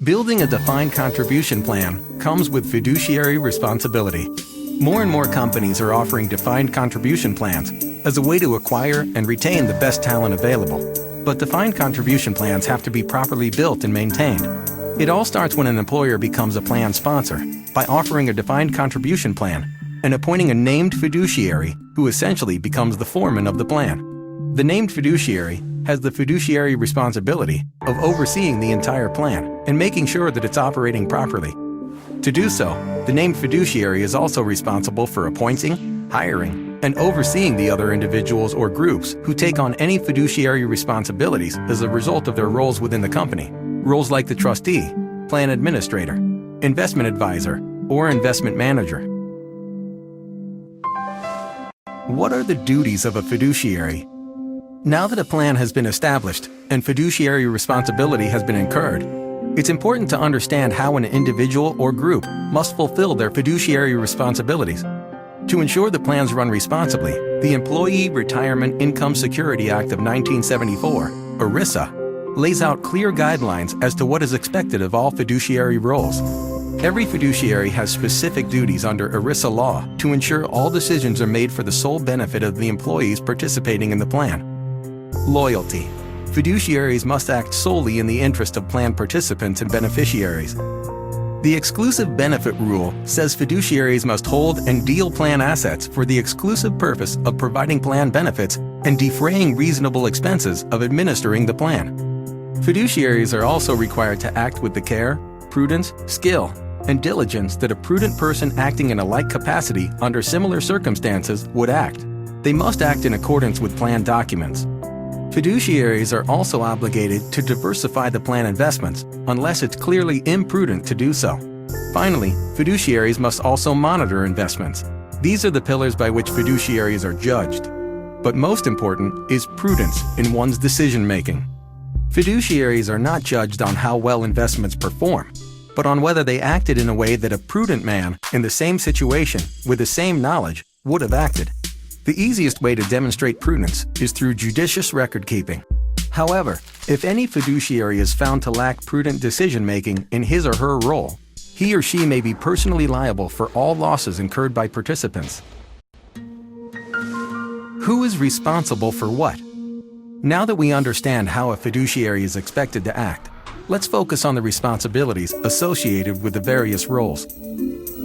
Building a defined contribution plan comes with fiduciary responsibility. More and more companies are offering defined contribution plans as a way to acquire and retain the best talent available. But defined contribution plans have to be properly built and maintained. It all starts when an employer becomes a plan sponsor by offering a defined contribution plan and appointing a named fiduciary who essentially becomes the foreman of the plan. The named fiduciary has the fiduciary responsibility of overseeing the entire plan and making sure that it's operating properly. To do so, the named fiduciary is also responsible for appointing, hiring, and overseeing the other individuals or groups who take on any fiduciary responsibilities as a result of their roles within the company. Roles like the trustee, plan administrator, investment advisor, or investment manager. What are the duties of a fiduciary? Now that a plan has been established and fiduciary responsibility has been incurred, it's important to understand how an individual or group must fulfill their fiduciary responsibilities. To ensure the plans run responsibly, the Employee Retirement Income Security Act of 1974, ERISA, lays out clear guidelines as to what is expected of all fiduciary roles. Every fiduciary has specific duties under ERISA law to ensure all decisions are made for the sole benefit of the employees participating in the plan. Loyalty. Fiduciaries must act solely in the interest of plan participants and beneficiaries. The exclusive benefit rule says fiduciaries must hold and deal plan assets for the exclusive purpose of providing plan benefits and defraying reasonable expenses of administering the plan. Fiduciaries are also required to act with the care, prudence, skill, and diligence that a prudent person acting in a like capacity under similar circumstances would act. They must act in accordance with plan documents. Fiduciaries are also obligated to diversify the plan investments unless it's clearly imprudent to do so. Finally, fiduciaries must also monitor investments. These are the pillars by which fiduciaries are judged. But most important is prudence in one's decision-making. Fiduciaries are not judged on how well investments perform, but on whether they acted in a way that a prudent man in the same situation with the same knowledge would have acted. The easiest way to demonstrate prudence is through judicious record-keeping. However, if any fiduciary is found to lack prudent decision-making in his or her role, he or she may be personally liable for all losses incurred by participants. Who is responsible for what? Now that we understand how a fiduciary is expected to act, let's focus on the responsibilities associated with the various roles.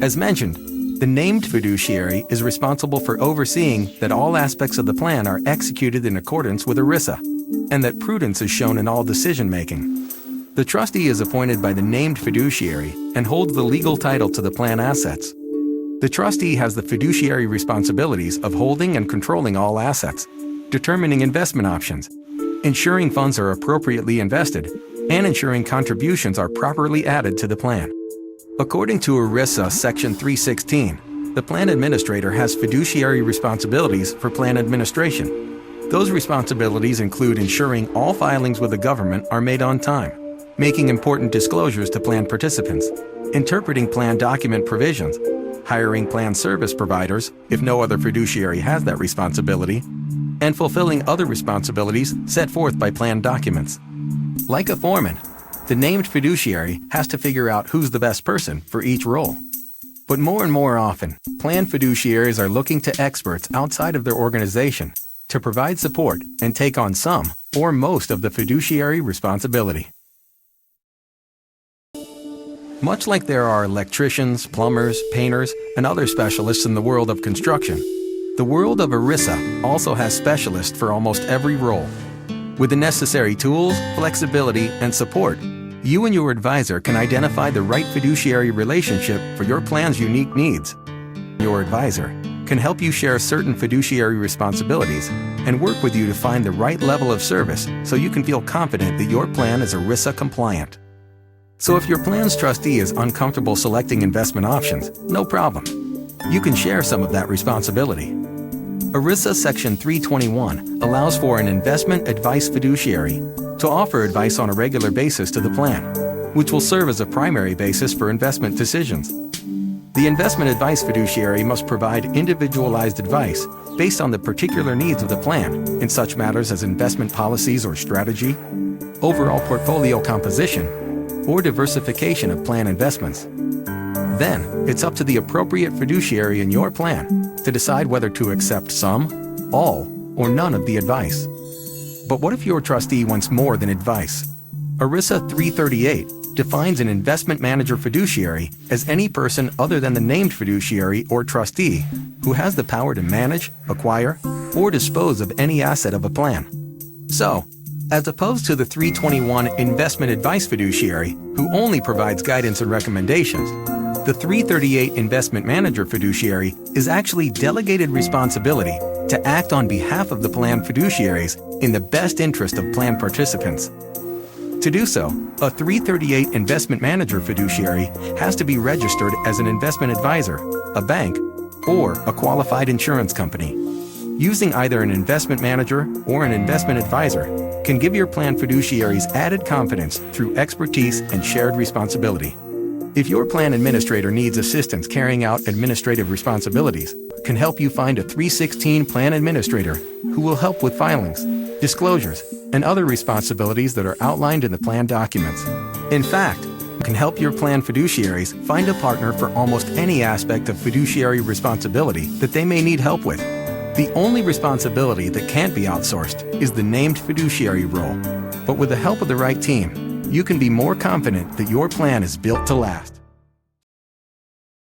As mentioned, the named fiduciary is responsible for overseeing that all aspects of the plan are executed in accordance with ERISA, and that prudence is shown in all decision-making. The trustee is appointed by the named fiduciary and holds the legal title to the plan assets. The trustee has the fiduciary responsibilities of holding and controlling all assets, determining investment options, ensuring funds are appropriately invested, and ensuring contributions are properly added to the plan. According to ERISA Section 316, the plan administrator has fiduciary responsibilities for plan administration. Those responsibilities include ensuring all filings with the government are made on time, making important disclosures to plan participants, interpreting plan document provisions, hiring plan service providers if no other fiduciary has that responsibility, and fulfilling other responsibilities set forth by plan documents. Like a foreman, the named fiduciary has to figure out who's the best person for each role. But more and more often, plan fiduciaries are looking to experts outside of their organization to provide support and take on some or most of the fiduciary responsibility. Much like there are electricians, plumbers, painters, and other specialists in the world of construction, the world of ERISA also has specialists for almost every role. With the necessary tools, flexibility, and support, you and your advisor can identify the right fiduciary relationship for your plan's unique needs. Your advisor can help you share certain fiduciary responsibilities and work with you to find the right level of service so you can feel confident that your plan is ERISA compliant. So if your plan's trustee is uncomfortable selecting investment options, no problem. You can share some of that responsibility. ERISA Section 321 allows for an investment advice fiduciary to offer advice on a regular basis to the plan, which will serve as a primary basis for investment decisions. The investment advice fiduciary must provide individualized advice based on the particular needs of the plan in such matters as investment policies or strategy, overall portfolio composition, or diversification of plan investments. Then, it's up to the appropriate fiduciary in your plan to decide whether to accept some, all, or none of the advice. But what if your trustee wants more than advice? ERISA 338 defines an investment manager fiduciary as any person other than the named fiduciary or trustee who has the power to manage, acquire, or dispose of any asset of a plan. So, as opposed to the 321 investment advice fiduciary who only provides guidance and recommendations, the 338 investment manager fiduciary is actually delegated responsibility to act on behalf of the plan fiduciaries in the best interest of plan participants. To do so, a 338 investment manager fiduciary has to be registered as an investment advisor, a bank, or a qualified insurance company. Using either an investment manager or an investment advisor can give your plan fiduciaries added confidence through expertise and shared responsibility. If your plan administrator needs assistance carrying out administrative responsibilities, can help you find a 316 plan administrator who will help with filings, disclosures, and other responsibilities that are outlined in the plan documents. In fact, can help your plan fiduciaries find a partner for almost any aspect of fiduciary responsibility that they may need help with. The only responsibility that can't be outsourced is the named fiduciary role. But with the help of the right team, you can be more confident that your plan is built to last.